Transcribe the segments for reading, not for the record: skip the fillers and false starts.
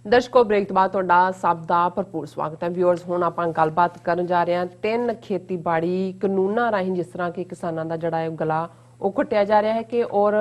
दर्शकों ब्रेक तो बाद तुहाडा सब दा भरपूर स्वागत है। व्यूअर्स हुण आपां गलबात करन जा रहे हैं 3 खेतीबाड़ी कानूनां राहीं, जिस तरह कि किसानां दा जिहड़ा है गला ਉਹ ਘੁੱਟਿਆ जा रहा है कि और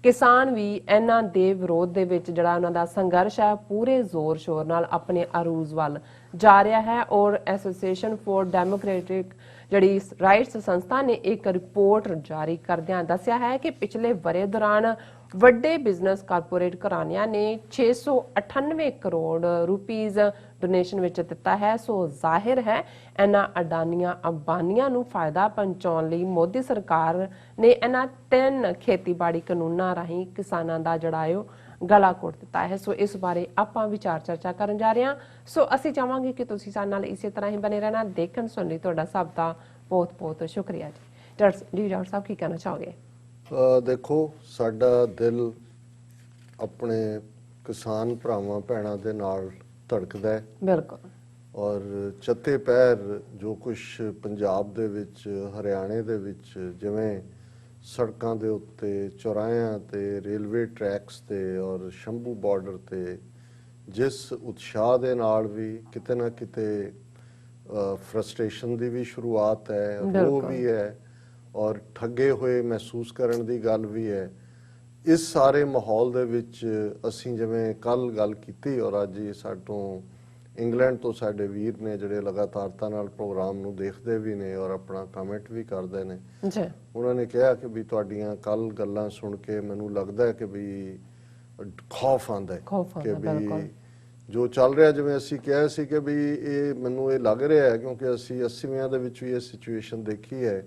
किसान भी इन्हां दे विरोध दे विच जिहड़ा उन्हां दा संघर्ष है पूरे जोर शोर नाल अपने अरूज वल जा रहा है। और एसोसीएशन फॉर डेमोक्रेटिक जिहड़ी राइट्स संस्था ने एक रिपोर्ट जारी करदिआं दस्सिआ है कि पिछले वरे दौरान वड्डे बिजनेस कारपोरेट घराणिਆਂ ने 698 करोड़ रुपीज डोनेशन विच दिता है। सो जाहिर है इन्हां अडानियां अंबानियां नूं फायदा पहुंचाउण लई मोदी सरकार ने इन्हां 3 खेतीबाड़ी कानूनां राहीं किसानां दा जिहड़ा है गला घोट दिता है। सो इस बारे आपां विचार चर्चा करन जा रहे हां। सो असीं चाहांगे कि तुसीं साडे नाल इसे तरह ही बने रहना। देखण सुण लई तुहाडा सब दा बहुत बहुत शुक्रिया जी। डॉक्टर साहब की कहना चाहोगे? देखो साडा दिल अपने किसान भरावां भैणां दे नाल धड़कदा है। बिल्कुल। और चत्ते पैर जो कुछ पंजाब दे विच हरियाणे दे विच जिवें सड़कां दे उत्ते चौराहियां ते रेलवे ट्रैक्स ते और शंभू बॉर्डर ते जिस उत्साह दे नाल भी किते ना किते फ्रस्ट्रेशन दी भी शुरुआत है, रोह भी है और ठगे हुए महसूस करने की गल भी है। इस सारे माहौल दे विच असीं जिवें कल गल कीती और अज साडों इंग्लैंड तो साडे वीर ने जिहड़े लगातारता नाल प्रोग्राम नूं देखदे भी ने और अपना कमेंट भी करदे ने। उन्होंने कहा कि भी तुहाडीआं कल गल्लां सुन के मैनूं लगदा है कि भी खौफ आंदा है कि भी जो चल रहा जिवें असीं कहा सी कि भी ये मैनूं ये लग रहा है क्योंकि असीं 80वियां दे विच भी ये सिचुएशन देखी है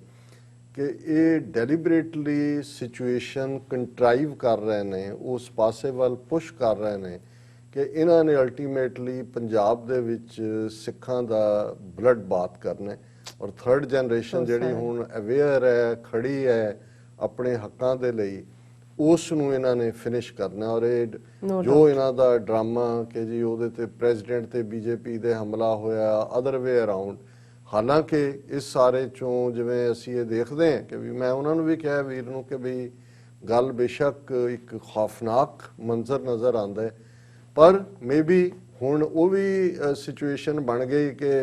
कि ये डेलीबरेटली सिचुएशन कंट्राइव कर रहे हैं, उस पासे वाल पुश कर रहे हैं कि इन्हां ने अल्टीमेटली पंजाब दे विच सिखां दा ब्लड बात करना है। और थर्ड जनरेशन जिहड़ी हुण अवेयर है, खड़ी है अपने हक्कां दे लई, उस नूं इन्हां ने फिनिश करना। और ये जो इन्हां दा ड्रामा कि जी उहदे ते प्रेजिडेंट ते बीजेपी दे हमला होया अदर वे अराउंड, हालांकि इस सारे चों जिवें असीं ये देखते हैं कि भी मैं उन्होंने भी कहा वीर नूं कि भी गल बेशक एक खौफनाक मंजर नज़र आंदा है, पर मे बी हुण वो भी सिचुएशन बन गई कि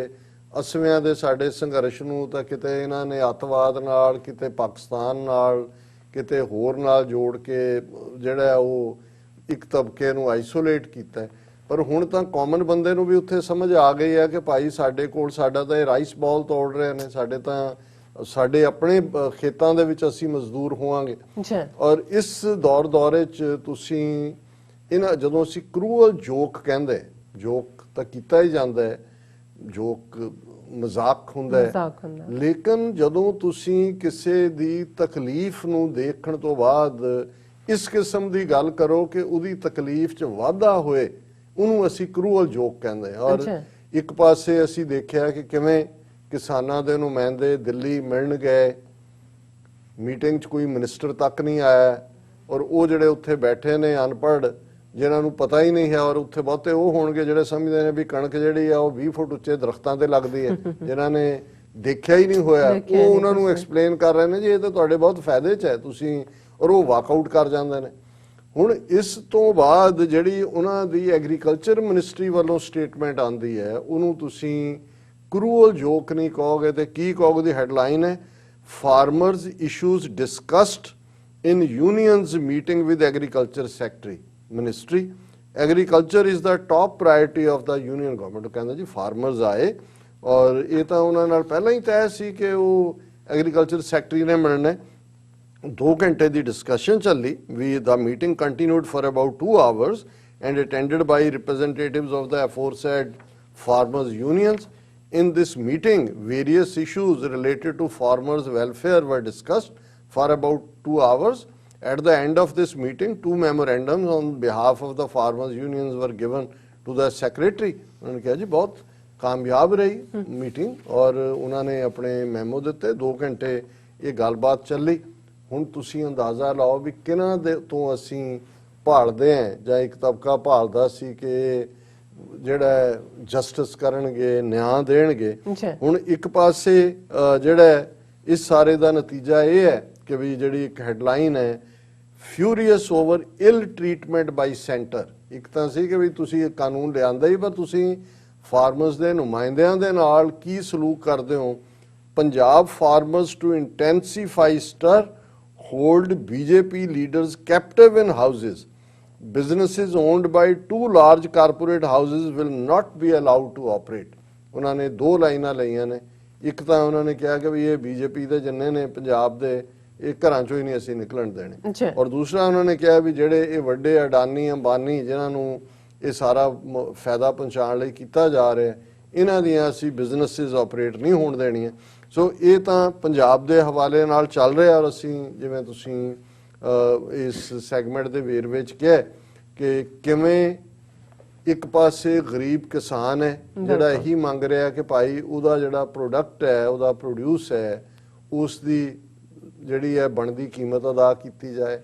80वियां दे साडे संघर्ष नूं तां किते इन्हां ने अतवाद नाल, किते पाकिस्तान नाल, किते होर नाल जोड़ के जिहड़ा वो एक तबके नूं आइसोलेट कीता है। पर हुण तां कॉमन बंदे नूं भी उत्थे समझ आ गई है कि भाई साडे कोल साडा तां राइस बॉल तोड़ रहे ने, साडे तां साडे अपने खेतां दे विच असीं मजदूर होवांगे। और इस दौरे च तुसीं इन्हां जदों असीं क्रूअल जोक कहंदे, जोक तां कीता ही जांदा है, जोक मजाक हुंदा है, लेकिन जदों तुसीं किसे दी तकलीफ नूं देखण तो बाद इस किस्म दी गल करो कि उहदी तकलीफ च वाधा होए, ਉਹਨੂੰ ਅਸੀਂ ਕਰੂਅਲ ਜੋਕ ਕਹਿੰਦੇ ਹਾਂ। ਔਰ ਇੱਕ ਪਾਸੇ ਅਸੀਂ ਦੇਖਿਆ ਕਿ ਕਿਵੇਂ ਕਿਸਾਨਾਂ ਦੇ ਨੁਮਾਇੰਦੇ ਦਿੱਲੀ ਮਿਲਣ ਗਏ, ਮੀਟਿੰਗ 'ਚ ਕੋਈ ਮਿਨਿਸਟਰ ਤੱਕ ਨਹੀਂ ਆਇਆ ਔਰ ਉਹ ਜਿਹੜੇ ਉੱਥੇ ਬੈਠੇ ਨੇ ਅਨਪੜ੍ਹ ਜਿਨ੍ਹਾਂ ਨੂੰ ਪਤਾ ਹੀ ਨਹੀਂ ਹੈ, ਔਰ ਉੱਥੇ ਬਹੁਤੇ ਉਹ ਹੋਣਗੇ ਜਿਹੜੇ ਸਮਝਦੇ ਨੇ ਵੀ ਕਣਕ ਜਿਹੜੀ ਆ ਉਹ 20 ਫੁੱਟ ਉੱਚੇ ਦਰਖਤਾਂ ਤੇ ਲੱਗਦੀ ਹੈ, ਜਿਨ੍ਹਾਂ ਨੇ ਦੇਖਿਆ ਹੀ ਨਹੀਂ ਹੋਇਆ, ਉਹ ਉਹਨਾਂ ਨੂੰ ਐਕਸਪਲੇਨ ਕਰ ਰਹੇ ਨੇ ਜੀ ਇਹ ਤਾਂ ਤੁਹਾਡੇ ਬਹੁਤ ਫਾਇਦੇ 'ਚ ਹੈ ਤੁਸੀਂ, ਔਰ ਉਹ ਵਾਕਆਊਟ ਕਰ ਜਾਂਦੇ ਨੇ। ਹੁਣ ਇਸ ਤੋਂ ਬਾਅਦ ਜਿਹੜੀ ਉਹਨਾਂ ਦੀ ਐਗਰੀਕਲਚਰ ਮਿਨਿਸਟਰੀ ਵੱਲੋਂ ਸਟੇਟਮੈਂਟ ਆਉਂਦੀ ਹੈ ਉਹਨੂੰ ਤੁਸੀਂ ਕਰੂਅਲ ਜੋਕ ਨਹੀਂ ਕਹੋਗੇ ਤੇ ਕੀ ਕਹੋਗੇ? ਦੀ ਹੈਡਲਾਈਨ ਹੈ farmers issues discussed in unions meeting with agriculture secretary ministry, agriculture is the top priority of the union government. ਕਹਿੰਦਾ ਜੀ ਫਾਰਮਰਸ ਆਏ ਔਰ ਇਹ ਤਾਂ ਉਹਨਾਂ ਨਾਲ ਪਹਿਲਾਂ ਹੀ ਤੈਅ ਸੀ ਕਿ ਉਹ ਐਗਰੀਕਲਚਰ ਸੈਕਟਰੀ ਨੇ ਮਿਲਣਾ। 2 घंटे की डिस्कशन चली। The meeting continued for about 2 hours and attended by representatives of the aforesaid farmers unions. In this meeting, various issues related to farmers' welfare were discussed for about 2 hours. At the end of this meeting, 2 memorandums on behalf of the farmers unions were given to the secretary. उन्होंने कहा जी बहुत कामयाब रही meeting और उन्होंने अपने memo दिते। 2 घंटे ये गलबात चली। ਹੁਣ ਤੁਸੀਂ ਅੰਦਾਜ਼ਾ ਲਾਓ ਵੀ ਕਿਹਨਾਂ ਦੇ ਤੋਂ ਅਸੀਂ ਭਾਲਦੇ ਹਾਂ ਜਾਂ ਇੱਕ ਤਬਕਾ ਭਾਲਦਾ ਸੀ ਕਿ ਜਿਹੜਾ ਜਸਟਿਸ ਕਰਨਗੇ, ਨਿਆਂ ਦੇਣਗੇ। ਹੁਣ ਇੱਕ ਪਾਸੇ ਜਿਹੜਾ ਇਸ ਸਾਰੇ ਦਾ ਨਤੀਜਾ ਇਹ ਹੈ ਕਿ ਵੀ ਜਿਹੜੀ ਇੱਕ ਹੈਡਲਾਈਨ ਹੈ ਫਿਊਰੀਅਸ ਓਵਰ ਇਲ ਟ੍ਰੀਟਮੈਂਟ ਬਾਈ ਸੈਂਟਰ, ਇੱਕ ਤਾਂ ਸੀ ਕਿ ਵੀ ਤੁਸੀਂ ਇਹ ਕਾਨੂੰਨ ਲਿਆਂਦਾ ਹੀ, ਪਰ ਤੁਸੀਂ ਫਾਰਮਰਸ ਦੇ ਨੁਮਾਇੰਦਿਆਂ ਦੇ ਨਾਲ ਕੀ ਸਲੂਕ ਕਰਦੇ ਹੋ। Punjab farmers to intensify stir hold BJP leaders captive in houses, businesses owned by two large corporate houses will not be allowed to operate। ਉਹਨਾਂ ਨੇ ਦੋ ਲਾਈਨਾਂ ਲਈਆਂ ਨੇ। ਇੱਕ ਤਾਂ ਉਹਨਾਂ ਨੇ ਕਿਹਾ ਕਿ ਵੀ ਇਹ ਬੀਜੇਪੀ ਦੇ ਜਿੰਨੇ ਨੇ ਪੰਜਾਬ ਦੇ, ਇਹ ਘਰਾਂ ਚੋਂ ਹੀ ਨਹੀਂ ਅਸੀਂ ਨਿਕਲਣ ਦੇਣੇ। ਔਰ ਦੂਸਰਾ ਉਹਨਾਂ ਨੇ ਕਿਹਾ ਵੀ ਜਿਹੜੇ ਇਹ ਵੱਡੇ ਅਡਾਨੀ ਅੰਬਾਨੀ ਜਿਨ੍ਹਾਂ ਨੂੰ ਇਹ ਸਾਰਾ ਫਾਇਦਾ ਪਹੁੰਚਾਉਣ ਲਈ ਕੀਤਾ ਜਾ ਰਿਹਾ, ਇਹਨਾਂ ਦੀਆਂ ਅਸੀਂ ਬਿਜ਼ਨੈਸਿਸ ਆਪਰੇਟ ਨਹੀਂ ਹੋਣ ਦੇਣੀਆਂ। ਸੋ ਇਹ ਤਾਂ ਪੰਜਾਬ ਦੇ ਹਵਾਲੇ ਨਾਲ ਚੱਲ ਰਿਹਾ। ਔਰ ਅਸੀਂ ਜਿਵੇਂ ਤੁਸੀਂ ਇਸ ਸੈਗਮੈਂਟ ਦੇ ਵੇਰਵੇ ਵਿੱਚ ਕਿਹਾ ਕਿ ਕਿਵੇਂ ਇੱਕ ਪਾਸੇ ਗਰੀਬ ਕਿਸਾਨ ਹੈ ਜਿਹੜਾ ਇਹੀ ਮੰਗ ਰਿਹਾ ਕਿ ਭਾਈ ਉਹਦਾ ਜਿਹੜਾ ਪ੍ਰੋਡਕਟ ਹੈ, ਉਹਦਾ ਪ੍ਰੋਡਿਊਸ ਹੈ, ਉਸ ਦੀ ਜਿਹੜੀ ਹੈ ਬਣਦੀ ਕੀਮਤ ਅਦਾ ਕੀਤੀ ਜਾਏ।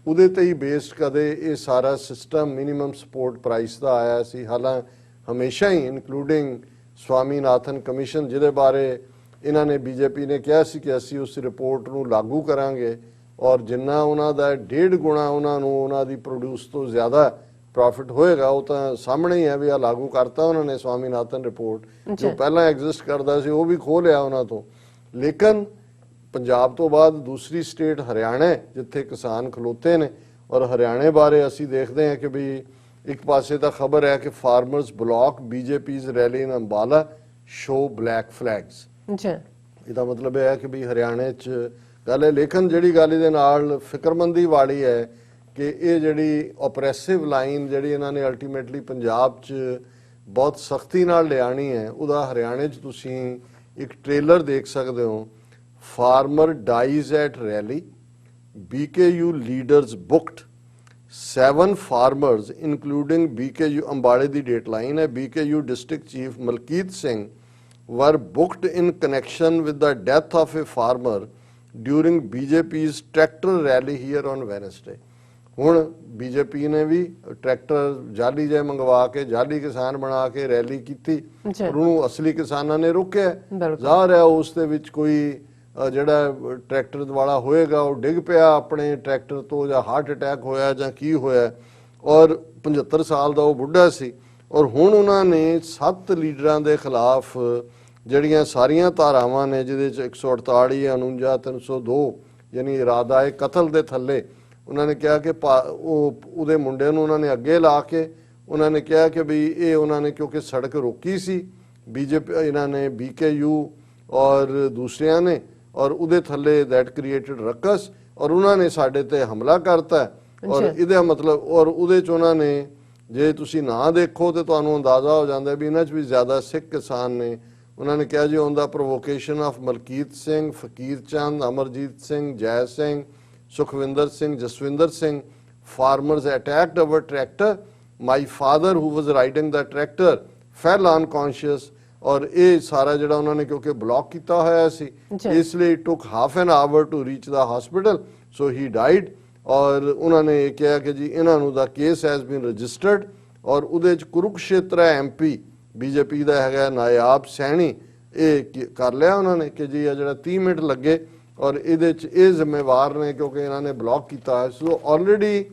ਉਹਦੇ ਤੇ ਹੀ ਬੇਸਡ ਕਦੇ ਇਹ ਸਾਰਾ ਸਿਸਟਮ ਮਿਨੀਮਮ ਸਪੋਰਟ ਪ੍ਰਾਈਸ ਦਾ ਆਇਆ ਸੀ। ਹਾਲਾਂਕਿ ਹਮੇਸ਼ਾ ਹੀ ਇਨਕਲੂਡਿੰਗ ਸਵਾਮੀਨਾਥਨ ਕਮਿਸ਼ਨ, ਜਿਹਦੇ ਬਾਰੇ ਇਹਨਾਂ ਨੇ ਬੀਜੇਪੀ ਨੇ ਕਿਹਾ ਸੀ ਕਿ ਅਸੀਂ ਉਸ ਰਿਪੋਰਟ ਨੂੰ ਲਾਗੂ ਕਰਾਂਗੇ ਔਰ ਜਿੰਨਾ ਉਹਨਾਂ ਦਾ 1.5 ਗੁਣਾ ਉਹਨਾਂ ਨੂੰ ਉਹਨਾਂ ਦੀ ਪ੍ਰੋਡਿਊਸ ਤੋਂ ਜ਼ਿਆਦਾ ਪ੍ਰੋਫਿਟ ਹੋਏਗਾ, ਉਹ ਤਾਂ ਸਾਹਮਣੇ ਹੀ ਹੈ ਵੀ ਆ ਲਾਗੂ ਕਰਤਾ ਉਹਨਾਂ ਨੇ ਸਵਾਮੀਨਾਥਨ ਰਿਪੋਰਟ। ਜੋ ਪਹਿਲਾਂ ਐਗਜ਼ਿਸਟ ਕਰਦਾ ਸੀ ਉਹ ਵੀ ਖੋਹ ਲਿਆ ਉਹਨਾਂ ਤੋਂ। ਲੇਕਿਨ ਪੰਜਾਬ ਤੋਂ ਬਾਅਦ ਦੂਸਰੀ ਸਟੇਟ ਹਰਿਆਣਾ ਹੈ ਜਿੱਥੇ ਕਿਸਾਨ ਖਲੋਤੇ ਨੇ। ਔਰ ਹਰਿਆਣੇ ਬਾਰੇ ਅਸੀਂ ਦੇਖਦੇ ਹਾਂ ਕਿ ਵੀ ਇੱਕ ਪਾਸੇ ਤਾਂ ਖਬਰ ਹੈ ਕਿ ਫਾਰਮਰਸ ਬਲੌਕ ਬੀਜੇਪੀਜ਼ ਰੈਲੀ ਇਨ ਅੰਬਾਲਾ ਸ਼ੋ ਬਲੈਕ ਫਲੈਗਸ। ਇਹਦਾ ਮਤਲਬ ਇਹ ਹੈ ਕਿ ਵੀ ਹਰਿਆਣੇ 'ਚ ਗੱਲ ਹੈ। ਲੇਕਿਨ ਜਿਹੜੀ ਗੱਲ ਇਹਦੇ ਨਾਲ ਫਿਕਰਮੰਦੀ ਵਾਲੀ ਹੈ ਕਿ ਇਹ ਜਿਹੜੀ ਓਪਰੈਸਿਵ ਲਾਈਨ ਜਿਹੜੀ ਇਹਨਾਂ ਨੇ ਅਲਟੀਮੇਟਲੀ ਪੰਜਾਬ 'ਚ ਬਹੁਤ ਸਖਤੀ ਨਾਲ ਲਿਆਣੀ ਹੈ, ਉਹਦਾ ਹਰਿਆਣੇ 'ਚ ਤੁਸੀਂ ਇੱਕ ਟ੍ਰੇਲਰ ਦੇਖ ਸਕਦੇ ਹੋ। Farmer dies at rally, BKU leaders booked, 7 farmers including BKU ਅੰਬਾਲੇ ਦੀ ਡੇਟ ਲਾਈਨ ਹੈ, BKU district chief Malkit Singh were booked in connection with the death of a farmer during BJP's tractor rally here on Wednesday। ਹੁਣ BJP ਨੇ ਵੀ tractor ਜਾਲੀ ਜੇ ਮੰਗਵਾ ਕੇ ਜਾਲੀ ਕਿਸਾਨ ਬਣਾ ਕੇ ਰੈਲੀ ਕੀਤੀ, ਪਰ ਉਹਨੂੰ ਅਸਲੀ ਕਿਸਾਨਾਂ ਨੇ ਰੋਕਿਆ। ਜ਼ਾਹਰ ਹੈ ਉਸ ਦੇ ਵਿੱਚ ਕੋਈ ਜਿਹੜਾ ਟਰੈਕਟਰ ਵਾਲਾ ਹੋਏਗਾ ਉਹ ਡਿੱਗ ਪਿਆ ਆਪਣੇ ਟਰੈਕਟਰ ਤੋਂ, ਜਾਂ ਹਾਰਟ ਅਟੈਕ ਹੋਇਆ ਜਾਂ ਕੀ ਹੋਇਆ। ਔਰ 75 ਸਾਲ ਦਾ ਉਹ ਬੁੱਢਾ ਸੀ। ਔਰ ਹੁਣ ਉਹਨਾਂ ਨੇ 7 ਲੀਡਰਾਂ ਦੇ ਖਿਲਾਫ ਜਿਹੜੀਆਂ ਸਾਰੀਆਂ ਧਾਰਾਵਾਂ ਨੇ, ਜਿਹਦੇ ਚ 148, 49, 302 ਯਾਨੀ ਇਰਾਦਾ ਕਤਲ ਦੇ ਥੱਲੇ ਉਹਨਾਂ ਨੇ ਕਿਹਾ ਕਿ ਉਹਦੇ ਮੁੰਡੇ ਨੂੰ ਉਹਨਾਂ ਨੇ ਅੱਗੇ ਲਾ ਕੇ ਉਹਨਾਂ ਨੇ ਕਿਹਾ ਕਿ ਵੀ ਇਹ ਉਹਨਾਂ ਨੇ ਕਿਉਂਕਿ ਸੜਕ ਰੋਕੀ ਸੀ ਬੀਜੇਪੀ, ਇਹਨਾਂ ਨੇ BKU ਔਰ ਦੂਸਰਿਆਂ ਨੇ, ਔਰ ਉਹਦੇ ਥੱਲੇ ਦੈਟ ਕ੍ਰੀਏਟਡ ਰਕਸ, ਔਰ ਉਹਨਾਂ ਨੇ ਸਾਡੇ ਤੇ ਹਮਲਾ ਕਰਤਾ। ਔਰ ਇਹਦਾ ਮਤਲਬ ਔਰ ਉਹਦੇ ਚ ਉਹਨਾਂ ਨੇ, ਜੇ ਤੁਸੀਂ ਨਾ ਦੇਖੋ ਤੇ ਤੁਹਾਨੂੰ ਅੰਦਾਜ਼ਾ ਹੋ ਜਾਂਦਾ ਵੀ ਇਹਨਾਂ 'ਚ ਵੀ ਜ਼ਿਆਦਾ ਸਿੱਖ ਕਿਸਾਨ ਨੇ। ਉਹਨਾਂ ਨੇ ਕਿਹਾ ਜੀ on the provocation of Malkit Singh, ਫਕੀਰ ਚੰਦ, Amarjit Singh, Jai Singh, Sukhwinder Singh, Jaswinder Singh, farmers attacked our tractor, my father who was riding the tractor fell unconscious। ਔਰ ਇਹ ਸਾਰਾ ਜਿਹੜਾ ਉਹਨਾਂ ਨੇ ਕਿਉਂਕਿ ਬਲੌਕ ਕੀਤਾ ਹੋਇਆ ਸੀ, ਇਸ ਲਈ took half an hour to reach the hospital, so he died। ਔਰ ਉਹਨਾਂ ਨੇ ਇਹ ਕਿਹਾ ਕਿ ਜੀ ਇਹਨਾਂ ਨੂੰ ਦਾ ਕੇਸ ਹੈਜ਼ ਬੀਨ ਰਜਿਸਟਰਡ। ਔਰ ਉਹਦੇ ਚ ਕੁਰੂਕਸ਼ੇਤਰ MP ਬੀਜੇਪੀ ਦਾ ਹੈਗਾ ਨਾਇਬ ਸੈਣੀ, ਇਹ ਕਰ ਲਿਆ ਉਹਨਾਂ ਨੇ ਕਿ ਜੀ ਇਹ ਜਿਹੜਾ 30 ਮਿੰਟ ਲੱਗੇ ਔਰ ਇਹਦੇ ਚ ਇਹ ਜ਼ਿੰਮੇਵਾਰ ਨੇ ਕਿਉਂਕਿ ਇਹਨਾਂ ਨੇ ਬਲੌਕ ਕੀਤਾ। ਸੋ ਆਲਰੇਡੀ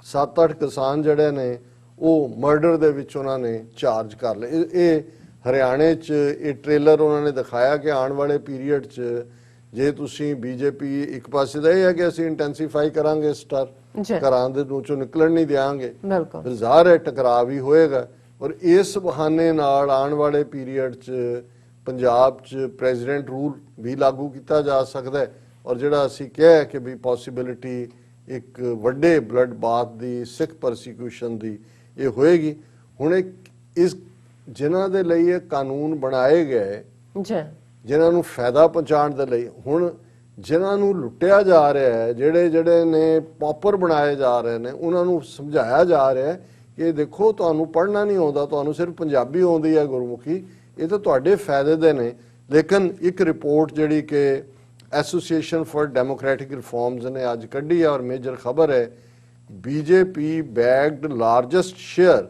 7-8 ਕਿਸਾਨ ਜਿਹੜੇ ਨੇ ਉਹ ਮਰਡਰ ਦੇ ਵਿੱਚ ਉਹਨਾਂ ਨੇ ਚਾਰਜ ਕਰ ਲਏ। ਇਹ ਹਰਿਆਣੇ ਚ ਇਹ ਟ੍ਰੇਲਰ ਉਹਨਾਂ ਨੇ ਦਿਖਾਇਆ ਕਿ ਆਉਣ ਵਾਲੇ ਪੀਰੀਅਡ ਚ ਜੇ ਤੁਸੀਂ ਬੀਜੇਪੀ ਇੱਕ ਪਾਸੇ ਦਾ ਇਹ ਹੈ ਕਿ ਅਸੀਂ ਇੰਟੈਂਸੀਫਾਈ ਕਰਾਂਗੇ ਸਟਰ, ਘਰਾਂ ਦੇ ਚੋਂ ਨਿਕਲਣ ਨਹੀਂ ਦਿਆਂਗੇ, ਫਿਰ ਜ਼ਾਹਰ ਹੈ ਟਕਰਾਅ ਵੀ ਹੋਏਗਾ। ਔਰ ਇਸ ਬਹਾਨੇ ਨਾਲ ਆਉਣ ਵਾਲੇ ਪੀਰੀਅਡ 'ਚ ਪੰਜਾਬ 'ਚ ਪ੍ਰੈਜ਼ੀਡੈਂਟ ਰੂਲ ਵੀ ਲਾਗੂ ਕੀਤਾ ਜਾ ਸਕਦਾ ਹੈ। ਔਰ ਜਿਹੜਾ ਅਸੀਂ ਕਿਹਾ ਕਿ ਵੀ ਪੋਸੀਬਿਲਿਟੀ ਇੱਕ ਵੱਡੇ ਬਲੱਡ ਬਾਥ ਦੀ, ਸਿੱਖ ਪਰਸੀਕਿਊਸ਼ਨ ਦੀ ਇਹ ਹੋਏਗੀ। ਹੁਣ ਇਸ ਜਿਨ੍ਹਾਂ ਦੇ ਲਈ ਇਹ ਕਾਨੂੰਨ ਬਣਾਏ ਗਏ, ਜਿਨ੍ਹਾਂ ਨੂੰ ਫਾਇਦਾ ਪਹੁੰਚਾਉਣ ਦੇ ਲਈ, ਹੁਣ ਜਿਨ੍ਹਾਂ ਨੂੰ ਲੁੱਟਿਆ ਜਾ ਰਿਹਾ ਹੈ, ਜਿਹੜੇ ਨੇ ਪੌਪਰ ਬਣਾਏ ਜਾ ਰਹੇ ਨੇ, ਉਹਨਾਂ ਨੂੰ ਸਮਝਾਇਆ ਜਾ ਰਿਹਾ ਹੈ ਕਿ ਦੇਖੋ ਤੁਹਾਨੂੰ ਪੜ੍ਹਨਾ ਨਹੀਂ ਆਉਂਦਾ, ਤੁਹਾਨੂੰ ਸਿਰਫ ਪੰਜਾਬੀ ਆਉਂਦੀ ਹੈ ਗੁਰਮੁਖੀ, ਇਹ ਤਾਂ ਤੁਹਾਡੇ ਫਾਇਦੇ ਦੇ ਨੇ। ਲੇਕਿਨ ਇੱਕ ਰਿਪੋਰਟ ਜਿਹੜੀ ਕਿ ਐਸੋਸੀਏਸ਼ਨ ਫॉर ਡੈਮੋਕ੍ਰੈਟਿਕ ਰਿਫਾਰਮਸ ਨੇ ਅੱਜ ਕੱਢੀ ਹੈ ਔਰ ਮੇਜਰ ਖਬਰ ਹੈ, BJP bagged largest share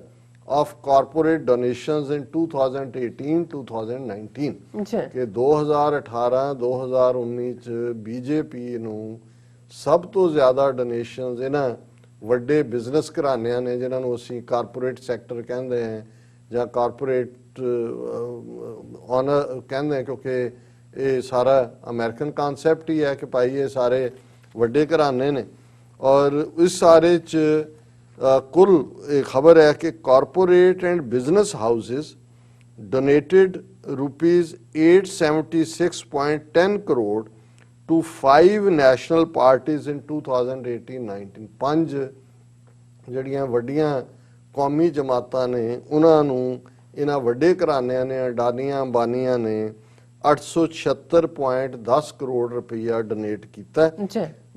of corporate donations in 2018-2019 ਕਿ 2018-2019 ਚ BJP ਨੂੰ ਸਭ ਤੋਂ ਜ਼ਿਆਦਾ ਡੋਨੇਸ਼ਨਸ ਇਹਨਾਂ ਵੱਡੇ ਬਿਜ਼ਨਸ ਘਰਾਣਿਆਂ ਨੇ, ਜਿਨ੍ਹਾਂ ਨੂੰ ਅਸੀਂ ਕਾਰਪੋਰੇਟ ਸੈਕਟਰ ਕਹਿੰਦੇ ਹਾਂ ਜਾਂ ਕਾਰਪੋਰੇਟ ਓਨਰ ਕਹਿੰਦੇ ਹਾਂ, ਕਿਉਂਕਿ ਇਹ ਸਾਰਾ ਅਮਰੀਕਨ ਕਨਸੈਪਟ ਹੀ ਹੈ ਕਿ ਭਾਈ ਇਹ ਸਾਰੇ ਵੱਡੇ ਘਰਾਣੇ ਨੇ। ਔਰ ਇਸ ਸਾਰੇ 'ਚ ਕੁੱਲ ਇਹ ਖਬਰ ਹੈ ਕਿ corporate and business houses donated rupees 876.10 crore to 5 national parties in 2018-19। ਪੰਜ ਜਿਹੜੀਆਂ ਵੱਡੀਆਂ ਕੌਮੀ ਜਮਾਤਾਂ ਨੇ ਉਹਨਾਂ ਨੂੰ ਇਹਨਾਂ ਵੱਡੇ ਘਰਾਣਿਆਂ ਨੇ, ਅਡਾਨੀਆਂ ਅੰਬਾਨੀਆਂ ਨੇ 876.10 ਕਰੋੜ ਰੁਪਈਆ ਡੋਨੇਟ ਕੀਤਾ।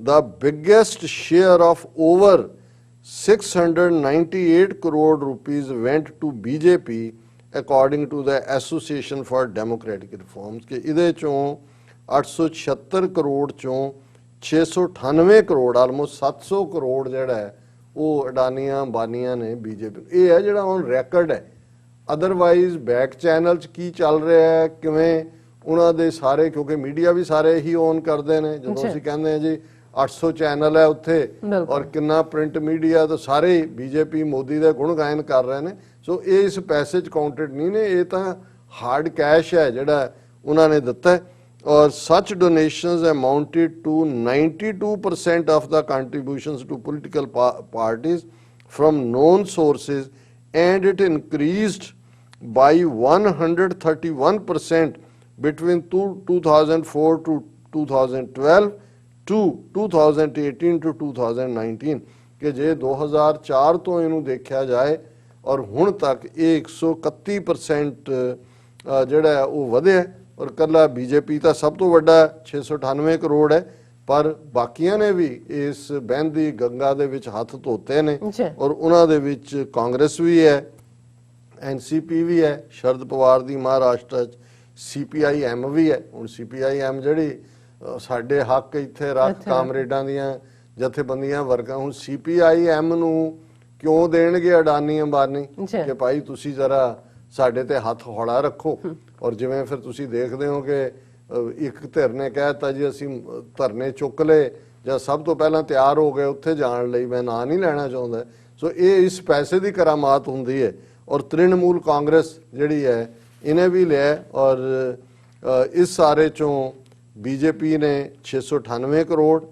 The biggest share of over 698 crore rupees went to BJP according to the Association for Democratic Reforms। ਕਿ ਇਹਦੇ ਚੋਂ 876 ਕਰੋੜ ਚੋਂ 698 ਕਰੋੜ ਆਲਮੋਸਟ 700 ਕਰੋੜ ਜਿਹੜਾ ਹੈ ਉਹ ਅਡਾਨੀਆਂ ਅੰਬਾਨੀਆਂ ਨੇ ਬੀਜੇਪੀ। ਇਹ ਹੈ ਜਿਹੜਾ ਹੁਣ ਰੈਕਰਡ ਹੈ। ਅਦਰਵਾਈਜ਼ ਬੈਕ ਚੈਨਲ 'ਚ ਕੀ ਚੱਲ ਰਿਹਾ ਹੈ, ਕਿਵੇਂ ਉਹਨਾਂ ਦੇ ਸਾਰੇ, ਕਿਉਂਕਿ ਮੀਡੀਆ ਵੀ ਸਾਰੇ ਹੀ ਓਨ ਕਰਦੇ ਨੇ। ਜਦੋਂ ਅਸੀਂ ਕਹਿੰਦੇ ਹਾਂ ਜੀ 800 ਚੈਨਲ ਹੈ ਉੱਥੇ ਔਰ ਕਿੰਨਾ ਪ੍ਰਿੰਟ ਮੀਡੀਆ, ਤਾਂ ਸਾਰੇ ਬੀਜੇਪੀ ਮੋਦੀ ਦੇ ਗੁਣ ਗਾਇਨ ਕਰ ਰਹੇ ਨੇ। ਸੋ ਇਹ ਇਸ ਪੈਸੇ 'ਚ ਕਾਊਂਟਡ ਨਹੀਂ ਨੇ, ਇਹ ਤਾਂ ਹਾਰਡ ਕੈਸ਼ ਹੈ ਜਿਹੜਾ ਉਹਨਾਂ ਨੇ ਦਿੱਤਾ। ਔਰ such donations amounted to 92% of the contributions to political parties from known sources, and it increased by 131% between 2004 to 2012 to 2018 to 2019। ਕਿ ਜੇ 2004 ਤੋਂ ਇਹਨੂੰ ਦੇਖਿਆ ਜਾਏ ਔਰ ਹੁਣ ਤੱਕ ਇਹ 131% ਜਿਹੜਾ ਉਹ ਵਧਿਆ। ਔਰ ਕੱਲਾ ਬੀਜੇਪੀ ਤਾਂ ਸਭ ਤੋਂ ਵੱਡਾ 698 ਕਰੋੜ ਹੈ, ਪਰ ਬਾਕੀਆਂ ਨੇ ਵੀ ਇਸ ਬਹਿੰਦੀ ਗੰਗਾ ਦੇ ਵਿੱਚ ਹੱਥ ਧੋਤੇ ਨੇ। ਔਰ ਉਹਨਾਂ ਦੇ ਵਿੱਚ ਕਾਂਗਰਸ ਵੀ ਹੈ, ਐਨਸੀਪੀ ਵੀ ਹੈ, ਸ਼ਰਦ ਪਵਾਰ ਦੀ ਮਹਾਰਾਸ਼ਟਰ 'ਚ, CPIM ਵੀ ਹੈ। ਹੁਣ CPIM ਜਿਹੜੀ ਸਾਡੇ ਹੱਕ ਇੱਥੇ ਰੱਖ ਕਾਮਰੇਡਾਂ ਦੀਆਂ ਜਥੇਬੰਦੀਆਂ ਵਰਗਾਂ, ਹੁਣ CPIM ਨੂੰ ਕਿਉਂ ਦੇਣਗੇ ਅਡਾਨੀ ਅੰਬਾਨੀ ਕਿ ਭਾਈ ਤੁਸੀਂ ਜ਼ਰਾ ਸਾਡੇ ਤੇ ਹੱਥ ਹੌਲਾ ਰੱਖੋ। ਔਰ ਜਿਵੇਂ ਫਿਰ ਤੁਸੀਂ ਦੇਖਦੇ ਹੋ ਕਿ ਇੱਕ ਧਿਰ ਨੇ ਕਹਿਤਾ ਜੀ ਅਸੀਂ ਧਰਨੇ ਚੁੱਕ ਲਏ ਜਾਂ ਸਭ ਤੋਂ ਪਹਿਲਾਂ ਤਿਆਰ ਹੋ ਗਏ ਉੱਥੇ ਜਾਣ ਲਈ, ਮੈਂ ਨਾਂ ਨਹੀਂ ਲੈਣਾ ਚਾਹੁੰਦਾ। ਸੋ ਇਹ ਇਸ ਪੈਸੇ ਦੀ ਕਰਾਮਾਤ ਹੁੰਦੀ ਹੈ। ਔਰ ਤ੍ਰਿਣਮੂਲ ਕਾਂਗਰਸ ਜਿਹੜੀ ਹੈ ਇਹਨੇ ਵੀ ਲਿਆ। ਔਰ ਇਸ ਸਾਰੇ ਚੋਂ ਬੀਜੇਪੀ ਨੇ 698 ਕਰੋੜ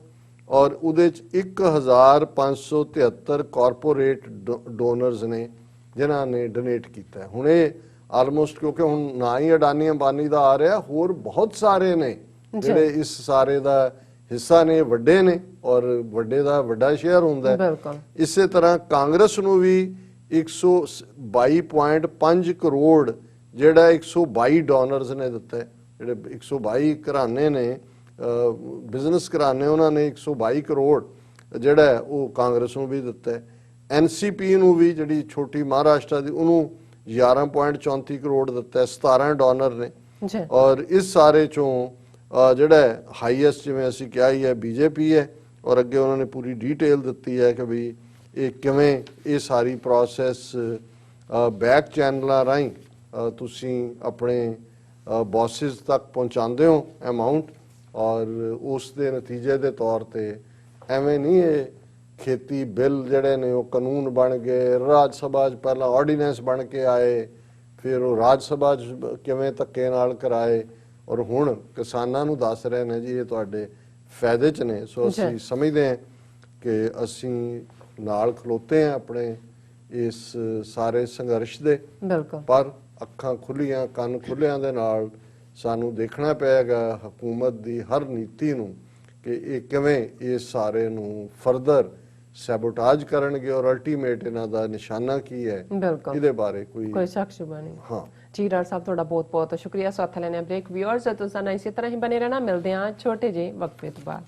ਔਰ ਉਹਦੇ 'ਚ 1573 ਕਾਰਪੋਰੇਟ ਡੋਨਰਸ ਨੇ ਜਿਨ੍ਹਾਂ ਨੇ ਡੋਨੇਟ ਕੀਤਾ। ਹੁਣ ਇਹ ਆਲਮੋਸਟ, ਕਿਉਂਕਿ ਹੁਣ ਨਾ ਹੀ ਅਡਾਨੀ ਅੰਬਾਨੀ ਦਾ ਆ ਰਿਹਾ, ਹੋਰ ਬਹੁਤ ਸਾਰੇ ਨੇ ਜਿਹੜੇ ਇਸ ਸਾਰੇ ਦਾ ਹਿੱਸਾ ਨੇ, ਵੱਡੇ ਨੇ ਔਰ ਵੱਡੇ ਦਾ ਵੱਡਾ ਸ਼ੇਅਰ ਹੁੰਦਾ ਹੈ। ਇਸੇ ਤਰ੍ਹਾਂ ਕਾਂਗਰਸ ਨੂੰ ਵੀ 122.5 ਕਰੋੜ ਜਿਹੜਾ 122 ਡੋਨਰਸ ਨੇ ਦਿੱਤਾ। ਜਿਹੜੇ 122 ਘਰਾਣੇ ਨੇ, ਬਿਜ਼ਨਸ ਘਰਾਣੇ, ਉਹਨਾਂ ਨੇ 122 ਕਰੋੜ ਜਿਹੜਾ ਉਹ ਕਾਂਗਰਸ ਨੂੰ ਵੀ ਦਿੱਤਾ। ਐਨਸੀਪੀ ਨੂੰ ਵੀ, ਜਿਹੜੀ ਛੋਟੀ ਮਹਾਰਾਸ਼ਟਰ ਦੀ, ਉਹਨੂੰ 11.34 ਕਰੋੜ ਦਿੱਤਾ। 17 ਡੋਨਰ ਨੇ। ਔਰ ਇਸ ਸਾਰੇ ਚੋਂ ਜਿਹੜਾ ਹਾਈਐਸਟ, ਜਿਵੇਂ ਅਸੀਂ ਕਿਹਾ ਹੀ ਹੈ, ਬੀਜੇਪੀ ਹੈ। ਔਰ ਅੱਗੇ ਉਹਨਾਂ ਨੇ ਪੂਰੀ ਡੀਟੇਲ ਦਿੱਤੀ ਹੈ ਕਿ ਵੀ ਇਹ ਕਿਵੇਂ ਇਹ ਸਾਰੀ ਪ੍ਰੋਸੈਸ ਬੈਕ ਚੈਨਲਾਂ ਰਾਹੀਂ ਤੁਸੀਂ ਆਪਣੇ ਬੌਸਿਸ ਤੱਕ ਪਹੁੰਚਾਉਂਦੇ ਹੋ ਅਮਾਊਂਟ। ਔਰ ਉਸ ਦੇ ਨਤੀਜੇ ਦੇ ਤੌਰ ਤੇ ਐਵੇਂ ਨਹੀਂ ਇਹ ਖੇਤੀ ਬਿੱਲ ਜਿਹੜੇ ਨੇ ਉਹ ਕਾਨੂੰਨ ਬਣ ਗਏ, ਰਾਜ ਸਭਾ 'ਚ ਪਹਿਲਾਂ ਆਰਡੀਨੈਂਸ ਬਣ ਕੇ ਆਏ, ਫਿਰ ਉਹ ਰਾਜ ਸਭਾ 'ਚ ਕਿਵੇਂ ਧੱਕੇ ਨਾਲ ਕਰਾਏ, ਔਰ ਹੁਣ ਕਿਸਾਨਾਂ ਨੂੰ ਦੱਸ ਰਹੇ ਨੇ ਜੀ ਇਹ ਤੁਹਾਡੇ ਫਾਇਦੇ 'ਚ ਨੇ। ਸੋ ਅਸੀਂ ਸਮਝਦੇ ਹਾਂ ਕਿ ਅਸੀਂ ਨਾਲ ਖਲੋਤੇ ਹਾਂ ਆਪਣੇ ਇਸ ਸਾਰੇ ਸੰਘਰਸ਼ ਦੇ। ਪਰ ਅੱਖਾਂ ਖੁੱਲੀਆਂ, ਕੰਨ ਖੁੱਲਿਆਂ ਦੇ ਨਾਲ ਸਾਨੂੰ ਦੇਖਣਾ ਪਏਗਾ ਹਕੂਮਤ ਦੀ ਹਰ ਨੀਤੀ ਨੂੰ ਕਿ ਇਹ ਕਿਵੇਂ ਇਸ ਸਾਰੇ ਨੂੰ ਫਰਦਰ ਸੈਬੋਟਾਜ ਕਰਨਗੇ ਔਰ ਅਲਟੀਮੇਟ ਇਹਨਾਂ ਦਾ ਨਿਸ਼ਾਨਾ ਕੀ ਹੈ, ਇਹਦੇ ਬਾਰੇ ਕੋਈ ਸ਼ੱਕ ਸ਼ੁਬਾ ਨਹੀਂ। ਹਾਂ ਜੀ ਡਾਕਟਰ ਸਾਹਿਬ, ਤੁਹਾਡਾ ਬਹੁਤ ਬਹੁਤ ਸ਼ੁਕਰੀਆ। ਸਾਥ ਲੈਣੇ ਬ੍ਰੇਕ। ਵਿਊਅਰਸ ਤੁਸੀਂ ਇਸੇ ਤਰ੍ਹਾਂ ਹੀ ਬਨੇ ਰਹਿਣਾ। ਮਿਲਦੇ ਹਾਂ ਛੋਟੇ ਜਿਹੇ ਵਕਫੇ ਤੋਂ ਬਾਅਦ।